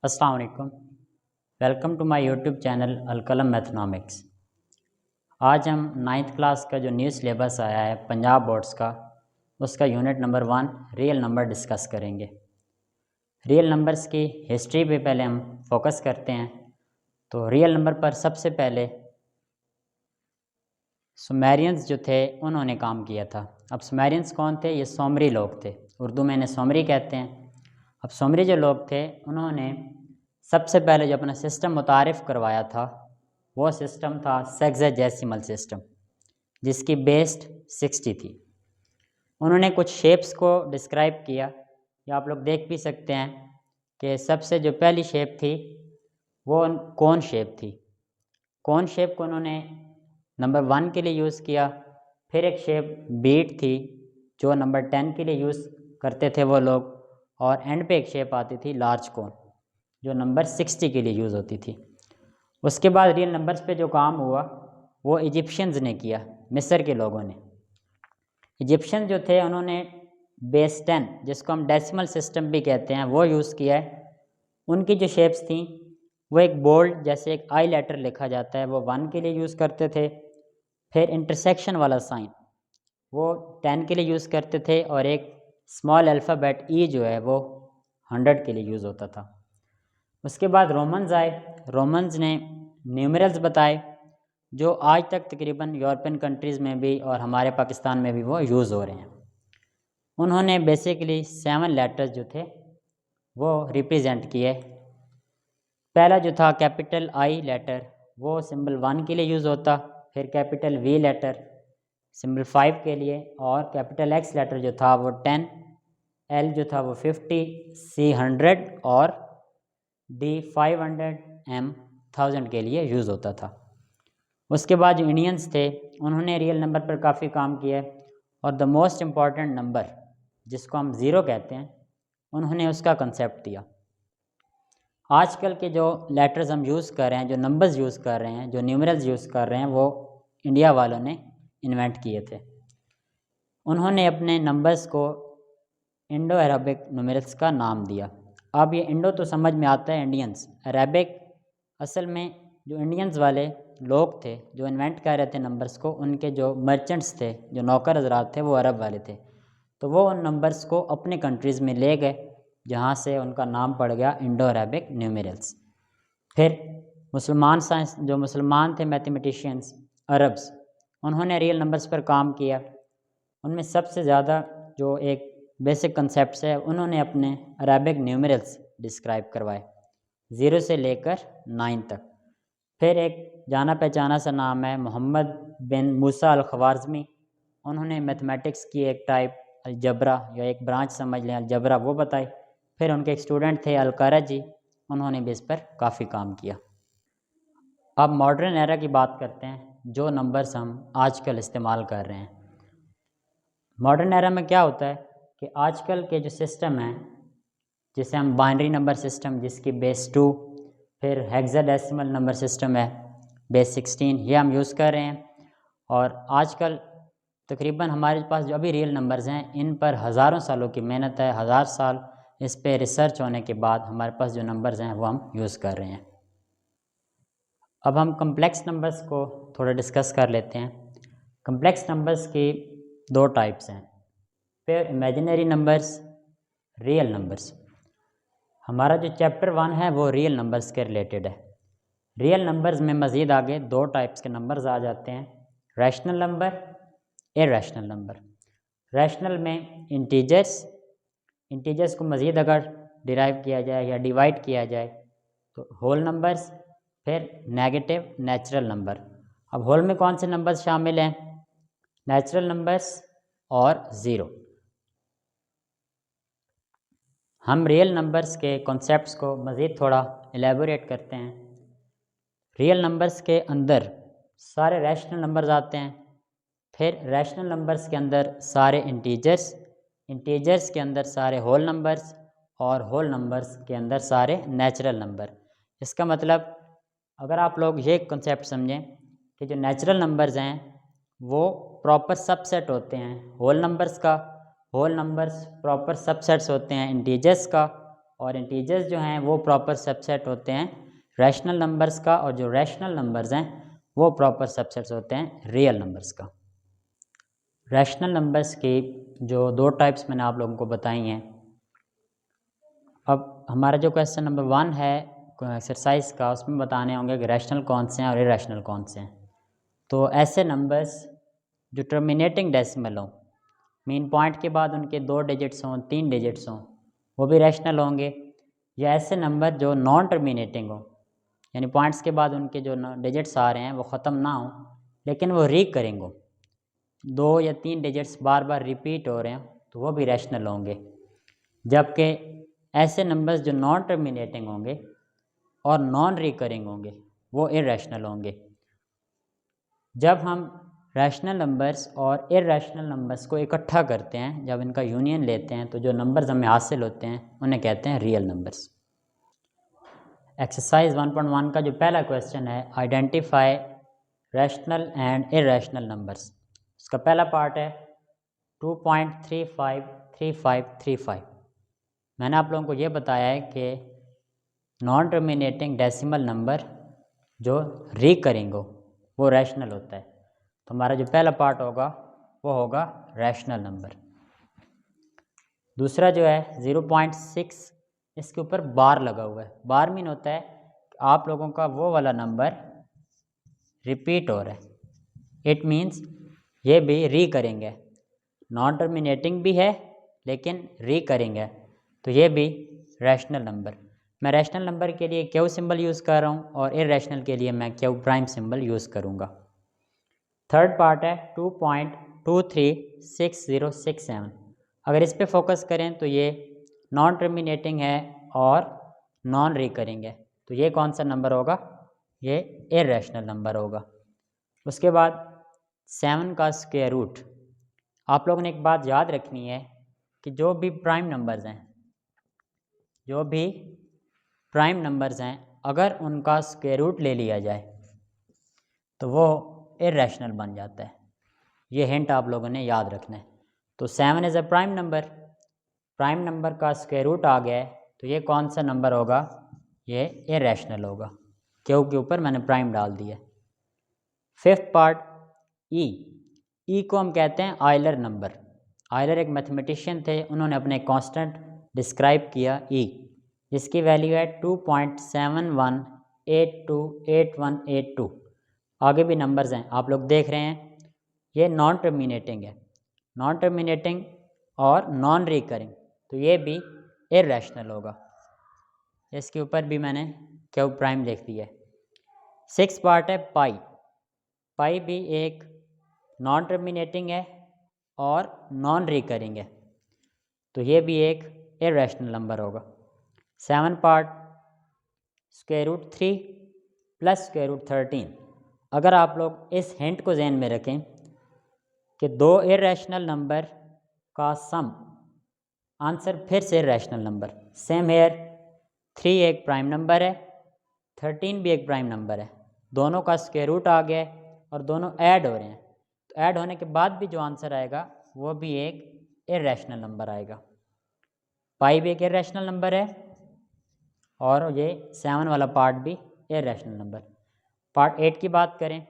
अस्सलाम वालेकुम। Welcome to my YouTube channel Alkalam mathematics. आज हम 9th क्लास का जो न्यू सिलेबस आया है पंजाब बोर्ड्स का, उसका unit number 1 real number discuss करेंगे। रियल नंबर्स की हिस्ट्री पे पहले हम फोकस करते हैं। तो रियल नंबर पर सबसे पहले सुमेरियंस जो थे उन्होंने काम किया था। अब सुमेरियंस कौन थे? ये सोमरी लोग थे, उर्दू में इन्हें सोमरी कहते हैं। अब सोमरी जो लोग थे उन्होंने सबसे पहले जो अपना सिस्टम मुतारिफ़ करवाया था वो सिस्टम था सेक्साडेसिमल सिस्टम, जिसकी बेस्ड 60 थी। उन्होंने कुछ शेप्स को डिस्क्राइब किया, या आप लोग देख भी सकते हैं कि सबसे जो पहली शेप थी वो कोन शेप थी। कोन शेप को उन्होंने नंबर 1 के लिए यूज़ किया। फिर एक शेप बीट थी जो नंबर 10 के लिए यूज़ करते थे वो लोग, और एंड पे एक शेप आती थी लार्ज कोन जो नंबर 60 के लिए यूज़ होती थी। उसके बाद रियल नंबर्स पे जो काम हुआ वो इजिप्शियंस ने किया, मिस्र के लोगों ने। इजिप्शियन जो थे उन्होंने बेस 10, जिसको हम डेसिमल सिस्टम भी कहते हैं, वो यूज़ किया है। उनकी जो शेप्स थी वो एक बोल्ड जैसे एक आई लेटर लिखा जाता है वो 1 के लिए यूज़ करते थे। फिर इंटरसेक्शन वाला साइन वो 10 के लिए यूज़ करते थे, और एक स्मॉल अल्फ़ाबेट ई जो है वो 100 के लिए यूज़ होता था। उसके बाद रोमन्स आए। रोमन्स ने न्यूमरल्स बताए जो आज तक तकरीबन यूरोपियन कंट्रीज़ में भी और हमारे पाकिस्तान में भी वो यूज़ हो रहे हैं। उन्होंने बेसिकली 7 लेटर्स जो थे वो रिप्रेजेंट किए। पहला जो था कैपिटल आई लेटर वो सिंबल 1 के लिए यूज़ होता, फिर कैपिटल वी लेटर सिंबल 5 के लिए, और कैपिटल एक्स लेटर जो था वो 10, एल जो था वो 50, सी 100 और डी 500, एम 1000 के लिए यूज़ होता था। उसके बाद जो इंडियंस थे उन्होंने रियल नंबर पर काफ़ी काम किया, और द मोस्ट इम्पॉर्टेंट नंबर जिसको हम ज़ीरो कहते हैं उन्होंने उसका कंसेप्ट दिया। आजकल के जो लेटर्स हम यूज़ कर रहे हैं, जो नंबर्स यूज़ कर रहे हैं, जो न्यूमरल्स यूज़ कर रहे हैं, वो इंडिया वालों ने इन्वेंट किए थे। उन्होंने अपने नंबर्स को इंडो अरबिक न्यूमरल्स का नाम दिया। अब ये इंडो तो समझ में आता है, इंडियंस, अरबिक असल में जो इंडियंस वाले लोग थे जो इन्वेंट कर रहे थे नंबर्स को, उनके जो मर्चेंट्स थे, जो नौकर हजरात थे, वो अरब वाले थे। तो वो उन नंबर्स को अपने कंट्रीज़ में ले गए, जहाँ से उनका नाम पड़ गया इंडो अरबिक न्यूमरल्स। फिर मुसलमान साइंस, जो मुसलमान थे मैथमेटिशियंस अरब्स, उन्होंने रियल नंबर्स पर काम किया। उनमें सबसे ज़्यादा जो एक बेसिक कंसेप्ट्स है उन्होंने अपने अरबिक न्यूमरल्स डिस्क्राइब करवाए 0 से लेकर 9 तक। फिर एक जाना पहचाना सा नाम है मोहम्मद बिन मूसा अल ख्वारिज़मी। उन्होंने मैथमेटिक्स की एक टाइप अलजबरा या एक ब्रांच समझ लें अलजबरा वो बताई। फिर उनके एक स्टूडेंट थे अलकारजी, उन्होंने भी इस पर काफ़ी काम किया। अब मॉडर्न एरा की बात करते हैं, जो नंबर्स हम आजकल इस्तेमाल कर रहे हैं। मॉडर्न एरा में क्या होता है कि आजकल के जो सिस्टम हैं, जिसे हम बाइनरी नंबर सिस्टम जिसकी बेस 2, फिर हेक्साडेसिमल नंबर सिस्टम है बेस 16, ये हम यूज़ कर रहे हैं। और आजकल तकरीबन हमारे पास जो अभी रियल नंबर्स हैं इन पर हज़ारों सालों की मेहनत है, 1000 साल इस पे रिसर्च होने के बाद हमारे पास जो नंबर्स हैं वो हम यूज़ कर रहे हैं। अब हम कम्प्लेक्स नंबर्स को थोड़ा डिस्कस कर लेते हैं। कम्प्लेक्स नंबर्स की 2 टाइप्स हैं, फिर इमेजिनरी नंबर्स, रियल नंबर्स। हमारा जो चैप्टर 1 है वो रियल नंबर्स के रिलेटेड है। रियल नंबर्स में मज़ीद आगे 2 टाइप्स के नंबर्स आ जाते हैं, rational number, irrational number. Rational में इंटीजर्स को मज़ीद अगर डिराइव किया जाए या डिवाइड किया जाए तो होल नंबर्स, फिर नेगेटिव नेचुरल नंबर। अब होल में कौन से नंबर्स शामिल हैं? नेचुरल नंबर्स और ज़ीरो। हम रियल नंबर्स के कॉन्सेप्ट्स को मज़ीद थोड़ा एलेबोरेट करते हैं। रियल नंबर्स के अंदर सारे रैशनल नंबर्स आते हैं, फिर रैशनल नंबर्स के अंदर सारे इंटीजर्स के अंदर सारे होल नंबर्स, और होल नंबर्स के अंदर सारे नेचुरल नंबर। इसका मतलब अगर आप लोग ये कंसेप्ट समझें कि जो नेचुरल नंबर्स हैं वो प्रॉपर सबसेट होते हैं होल नंबर्स का, होल नंबर्स प्रॉपर सबसेट्स होते हैं इंटीजर्स का, और इंटीजर्स जो हैं वो प्रॉपर सबसेट होते हैं रैशनल नंबर्स का, और जो रैशनल नंबर्स हैं वो प्रॉपर सबसेट्स होते हैं रियल नंबर्स का। रैशनल नंबर्स की जो दो टाइप्स मैंने आप लोगों को बताई हैं। अब हमारा जो क्वेश्चन नंबर 1 है एक्सरसाइज का, उसमें बताने होंगे कि रैशनल कौन से हैं और इरैशनल कौन से हैं। तो ऐसे नंबर्स जो टर्मिनेटिंग डेसिमल हों, मीन पॉइंट के बाद उनके 2 डिजिट्स हों, 3 डिजिट्स हों, वो भी रैशनल होंगे। या ऐसे नंबर जो नॉन टर्मिनेटिंग हों, यानी पॉइंट्स के बाद उनके जो डिजिट्स आ रहे हैं वो ख़त्म ना हों लेकिन वो रिकरिंग हो, 2 या 3 डिजिट्स बार बार रिपीट हो रहे हैं, तो वो भी रैशनल होंगे। जबकि ऐसे नंबर्स जो नॉन टर्मिनेटिंग होंगे और नॉन रिकरिंग होंगे वो इरैशनल होंगे। जब हम रैशनल नंबर्स और इरैशनल नंबर्स को इकट्ठा करते हैं, जब इनका यूनियन लेते हैं, तो जो नंबर्स हमें हासिल होते हैं उन्हें कहते हैं रियल नंबर्स। एक्सरसाइज 1.1 का जो पहला क्वेश्चन है, identify rational and irrational numbers. उसका पहला पार्ट है 2.353535। मैंने आप लोगों को ये बताया है कि नॉन टर्मिनेटिंग डेसिमल नंबर जो रिकरिंग हो वो रैशनल होता है। तो हमारा जो पहला पार्ट होगा वो होगा रैशनल नंबर। दूसरा जो है 0.6, इसके ऊपर बार लगा हुआ है। बार मीन होता है कि आप लोगों का वो वाला नंबर रिपीट हो रहा है। इट मीन्स ये भी रिकरिंग है, नॉन टर्मिनेटिंग भी है लेकिन रिकरिंग है, तो ये भी रैशनल नंबर। मैं रैशनल नंबर के लिए क्यू सिंबल यूज़ कर रहा हूँ और इरैशनल के लिए मैं क्यू प्राइम सिंबल यूज़ करूँगा। थर्ड पार्ट है 2.236067। अगर इस पे फोकस करें तो ये नॉन टर्मिनेटिंग है और नॉन रिकरिंग है, तो ये कौन सा नंबर होगा? ये इरैशनल नंबर होगा। उसके बाद 7 का स्क्वायर रूट। आप लोगों ने एक बात याद रखनी है कि जो भी प्राइम नंबर्स हैं, अगर उनका स्क्वायर रूट ले लिया जाए तो वो इरैशनल बन जाता है। ये हिंट आप लोगों ने याद रखना है। तो 7 इज़ अ प्राइम नंबर का स्क्वायर रूट आ गया है, तो ये कौन सा नंबर होगा? ये इरैशनल होगा, क्योंकि ऊपर मैंने प्राइम डाल दिया। फिफ्थ पार्ट ई को हम कहते हैं आयलर नंबर। आयलर एक मैथमेटिशियन थे, उन्होंने अपने कांस्टेंट डिस्क्राइब किया ई, जिसकी वैल्यू है 2.71828182। आगे भी नंबर्स हैं, आप लोग देख रहे हैं। ये नॉन टर्मिनेटिंग है, नॉन टर्मिनेटिंग और नॉन रिकरिंग, तो ये भी इरैशनल होगा। इसके ऊपर भी मैंने क्यू प्राइम लिख दिया है। 6 पार्ट है पाई भी एक नॉन टर्मिनेटिंग है और नॉन रिकरिंग है, तो ये भी एक इरैशनल नंबर होगा। 7 पार्ट √3 + √13। अगर आप लोग इस हिंट को ज़हन में रखें कि 2 इरैशनल नंबर का सम, आंसर फिर से इरैशनल नंबर। सेम हेयर, 3 एक प्राइम नंबर है, 13 भी एक प्राइम नंबर है, दोनों का स्क्वायर रूट आ गया है और दोनों ऐड हो रहे हैं, तो ऐड होने के बाद भी जो आंसर आएगा वो भी एक इरैशनल नंबर आएगा। पाई भी एक इरैशनल नंबर है और ये 7 वाला पार्ट भी इरैशनल नंबर। पार्ट 8 की बात करें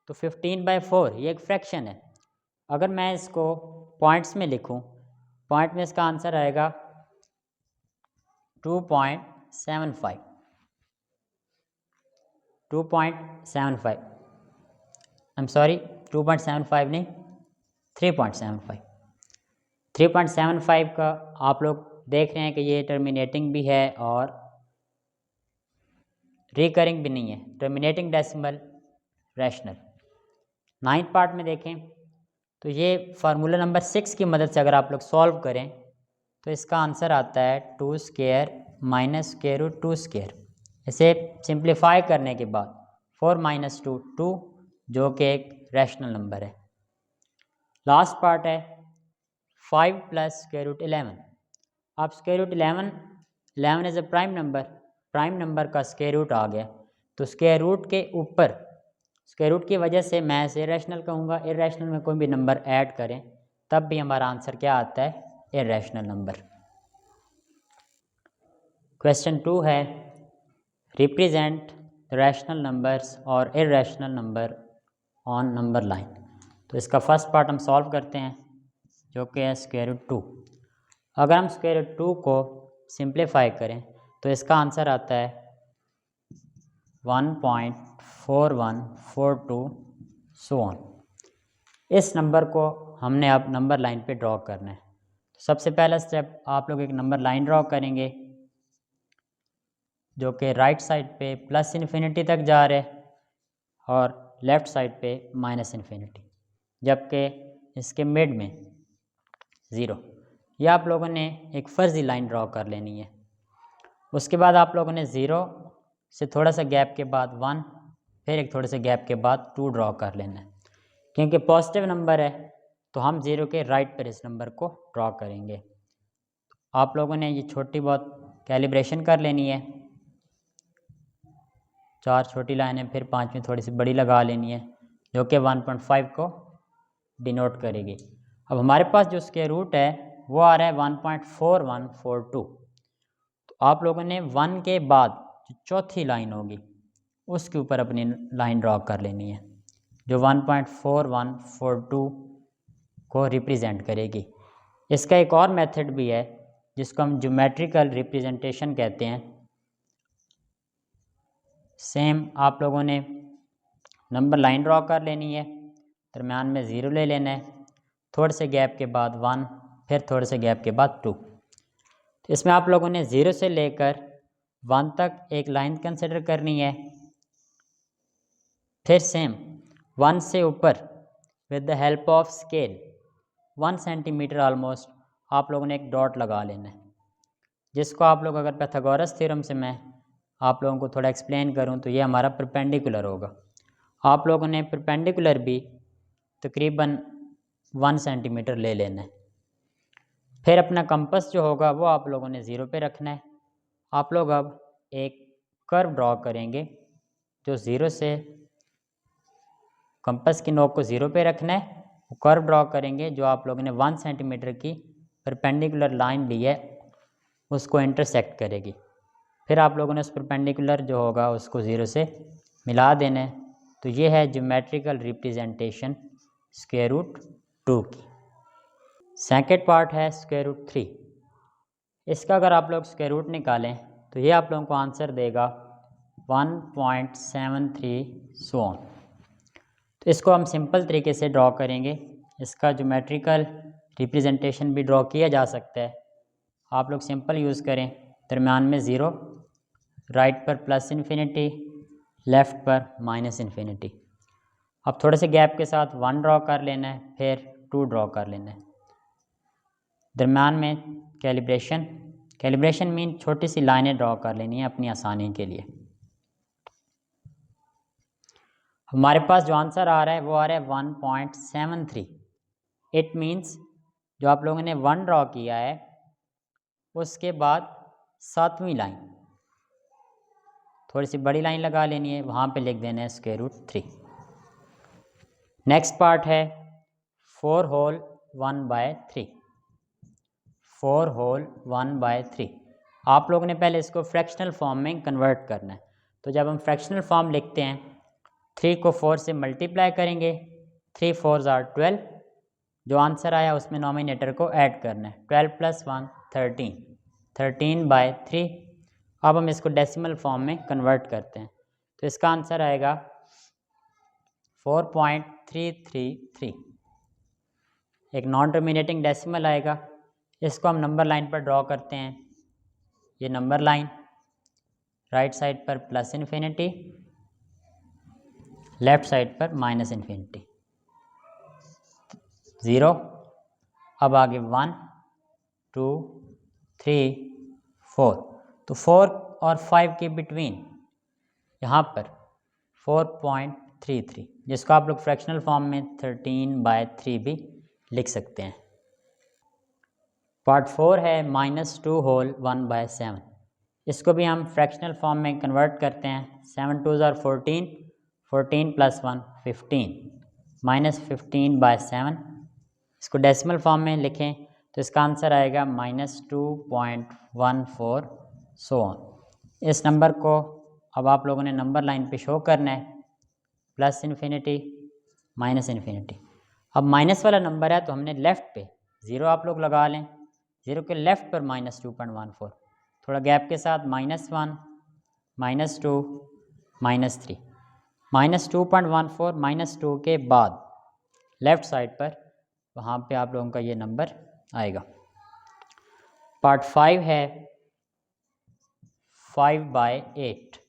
तो 15/4 ये एक फ्रैक्शन है। अगर मैं इसको पॉइंट्स में लिखूं, पॉइंट में इसका आंसर आएगा 2.75। 2.75 नहीं, 3.75। 3.75 का आप लोग देख रहे हैं कि ये टर्मिनेटिंग भी है और रिकरिंग भी नहीं है, terminating decimal rational. 9th part में देखें तो ये फार्मूला नंबर 6 की मदद से अगर आप लोग सॉल्व करें तो इसका आंसर आता है 2² - √2²। इसे सिंप्लीफाई करने के बाद 4 - 2 2, जो कि एक रैशनल नंबर है। लास्ट पार्ट है 5 + √11। अब √11 इज़ अ प्राइम नंबर का स्क्वायर रूट आ गया, तो स्क्वायर रूट के ऊपर स्क्वायर रूट की वजह से मैं इसे इरैशनल कहूँगा। इरैशनल में कोई भी नंबर ऐड करें तब भी हमारा आंसर क्या आता है? Irrational number. क्वेश्चन 2 है रिप्रेजेंट रैशनल नंबर्स और irrational number on number line. तो इसका फर्स्ट पार्ट हम सॉल्व करते हैं जो कि है स्क्वायर रूट 2। अगर हम स्क्वायर रूट 2 को सिंप्लीफाई करें तो इसका आंसर आता है 1.4142 सो ऑन। इस नंबर को हमने अब नंबर लाइन पे ड्रॉ करना है। तो सबसे पहला स्टेप आप लोग एक नंबर लाइन ड्रॉ करेंगे जो कि राइट साइड पे प्लस इन्फिनिटी तक जा रहे और लेफ़्ट साइड पे माइनस इन्फिनिटी, जबकि इसके मिड में 0। यह आप लोगों ने एक फर्जी लाइन ड्रॉ कर लेनी है। उसके बाद आप लोगों ने 0 से थोड़ा सा गैप के बाद 1, फिर एक थोड़े से गैप के बाद 2 ड्रॉ कर लेना है। क्योंकि पॉजिटिव नंबर है तो हम 0 के राइट पर इस नंबर को ड्रॉ करेंगे। आप लोगों ने ये छोटी बहुत कैलिब्रेशन कर लेनी है। 4 छोटी लाइनें फिर 5वीं थोड़ी सी बड़ी लगा लेनी है जो कि 1.5 को डिनोट करेगी। अब हमारे पास जो स्क्वायर रूट है वो आ रहा है 1.4142। तो आप लोगों ने 1 के बाद जो चौथी लाइन होगी उसके ऊपर अपनी लाइन ड्रॉ कर लेनी है जो 1.4142 को रिप्रेजेंट करेगी। इसका एक और मेथड भी है जिसको हम ज्योमेट्रिकल रिप्रेजेंटेशन कहते हैं। सेम आप लोगों ने नंबर लाइन ड्रॉ कर लेनी है, दरम्यान में 0 ले लेना है, थोड़े से गैप के बाद 1, फिर थोड़े से गैप के बाद 2। तो इसमें आप लोगों ने 0 से लेकर 1 तक एक लाइन कंसिडर करनी है। फिर सेम 1 से ऊपर with the help of scale 1 centimetre almost आप लोगों ने एक डॉट लगा लेना है, जिसको आप लोग अगर पाइथागोरस थ्योरम से मैं आप लोगों को थोड़ा एक्सप्लेन करूं तो ये हमारा परपेंडिकुलर होगा। आप लोगों ने परपेंडिकुलर भी तकरीबन 1 सेंटीमीटर ले लेना है। फिर अपना कंपास जो होगा वो आप लोगों ने 0 पे रखना है। आप लोग अब एक कर्व ड्रॉ करेंगे जो 0 से कंपास की नोक को 0 पे रखना है। वो कर्व ड्रॉ करेंगे जो आप लोगों ने 1 सेंटीमीटर की परपेंडिकुलर लाइन ली है उसको इंटरसेक्ट करेगी। फिर आप लोगों ने उस परपेंडिकुलर जो होगा उसको 0 से मिला देना है। तो ये है ज्योमेट्रिकल रिप्रेजेंटेशन स्क्वायर रूट 2 की। सेकेंड पार्ट है स्क्वायर रूट 3। इसका अगर आप लोग स्क्वायर रूट निकालें तो ये आप लोगों को आंसर देगा 1.73 सो ऑन। तो इसको हम सिंपल तरीके से ड्रॉ करेंगे। इसका ज्योमेट्रिकल रिप्रेजेंटेशन भी ड्रॉ किया जा सकता है। आप लोग सिंपल यूज़ करें, दरम्यान में 0, राइट पर प्लस इन्फिनिटी, लेफ़्ट पर माइनस इन्फिनिटी। अब थोड़े से गैप के साथ 1 ड्रॉ कर लेना है, फिर 2 ड्रॉ कर लेना है। दरम्यान में कैलिब्रेशन मीन छोटी सी लाइनें ड्रॉ कर लेनी है अपनी आसानी के लिए। हमारे पास जो आंसर आ रहा है वो आ रहा है 1.73। इट मीन्स जो आप लोगों ने 1 ड्रॉ किया है उसके बाद 7वीं लाइन थोड़ी सी बड़ी लाइन लगा लेनी है, वहाँ पे लिख देना है स्क्वायर रूट 3। नेक्स्ट पार्ट है 4 होल 1/3। 4 होल 1/3 आप लोगों ने पहले इसको फ्रैक्शनल फॉर्म में कन्वर्ट करना है। तो जब हम फ्रैक्शनल फॉर्म लिखते हैं 3 को 4 से मल्टीप्लाई करेंगे, 3 4s are 12। जो आंसर आया उसमें नॉमिनेटर को ऐड करना है, 12 + 1 13, 13/3। अब हम इसको डेसिमल फॉर्म में कन्वर्ट करते हैं तो इसका आंसर आएगा 4.333। एक नॉन टर्मिनेटिंग डेसिमल आएगा। इसको हम नंबर लाइन पर ड्रॉ करते हैं। ये नंबर लाइन राइट साइड पर प्लस इन्फिनिटी, लेफ़्ट साइड पर माइनस इन्फिनिटी, 0। अब आगे 1 2 3 4। तो 4 और 5 के बिटवीन यहाँ पर 4.33, जिसको आप लोग फ्रैक्शनल फॉर्म में 13/3 भी लिख सकते हैं। पार्ट 4 है -2 होल 1/7। इसको भी हम फ्रैक्शनल फॉर्म में कन्वर्ट करते हैं। 7 2s are 14, 14 + 1 15, -15/7। इसको डेसिमल फॉर्म में लिखें तो इसका आंसर आएगा -2.14 सो ऑन। इस नंबर को अब आप लोगों ने नंबर लाइन पे शो करना है, प्लस इन्फिनिटी माइनस इन्फिनिटी। अब माइनस वाला नंबर है तो हमने लेफ़्ट पे 0 आप लोग लगा लें, 0 के लेफ़्ट पर -2.14, थोड़ा गैप के साथ -1 -2 -3, -2.14 -2 के बाद लेफ़्ट साइड पर वहाँ पे आप लोगों का ये नंबर आएगा। पार्ट 5 है 5/8,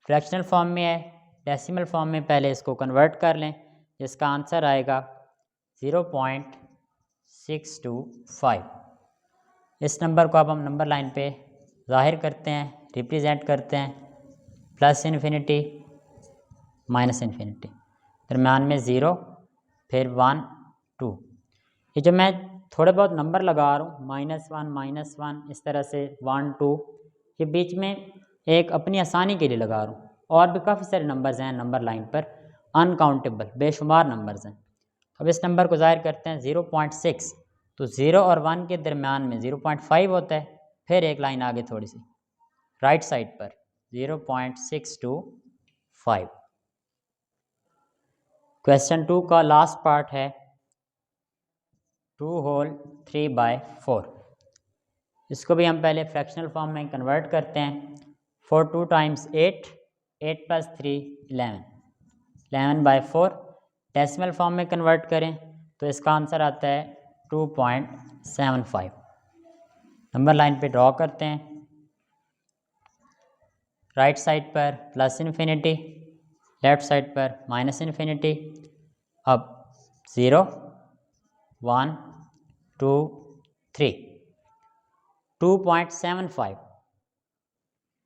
फ्रैक्शनल फॉर्म में है, डेसिमल फॉर्म में पहले इसको कन्वर्ट कर लें, जिसका आंसर आएगा 0.625। इस नंबर को अब हम नंबर लाइन पे ज़ाहिर करते हैं, रिप्रेजेंट करते हैं, प्लस इन्फिनिटी माइनस इन्फिनिटी, दरम्यान में 0, फिर 1 2। ये जो मैं थोड़े बहुत नंबर लगा रहा हूँ -1 इस तरह से 1 2, ये बीच में एक अपनी आसानी के लिए लगा रहा हूँ। और भी काफ़ी सारे नंबर्स हैं नंबर लाइन पर, अनकाउंटेबल बेशुमार नंबर्स हैं। अब इस नंबर को ज़ाहिर करते हैं 0.6, तो 0 और 1 के दरमियान में 0.5 होता है, फिर एक लाइन आगे थोड़ी सी राइट साइड पर 0.625। क्वेश्चन 2 का लास्ट पार्ट है 2 होल 3/4। इसको भी हम पहले फ्रैक्शनल फॉर्म में कन्वर्ट करते हैं। 4 2 टाइम्स 8, 8 + 3 11, 11/4। डेसिमल फॉर्म में कन्वर्ट करें तो इसका आंसर आता है 2.75। नंबर लाइन पे ड्रॉ करते हैं, राइट साइड पर प्लस इन्फिनिटी, लेफ़्ट साइड पर माइनस इन्फिनिटी। अब 0 1 2 3, 2.75,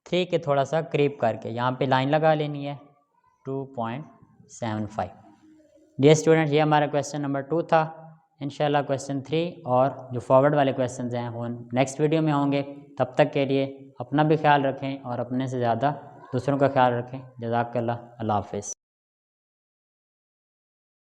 3 के थोड़ा सा करीब करके यहाँ पे लाइन लगा लेनी है 2.75। डियर स्टूडेंट, ये हमारा क्वेश्चन नंबर 2 था। इंशाल्लाह क्वेश्चन 3 और जो फॉरवर्ड वाले क्वेश्चंस हैं वो नेक्स्ट वीडियो में होंगे। तब तक के लिए अपना भी ख्याल रखें और अपने से ज़्यादा दूसरों का ख्याल रखें। जज़ाकल्लाह, अल्लाह हाफ़िज़।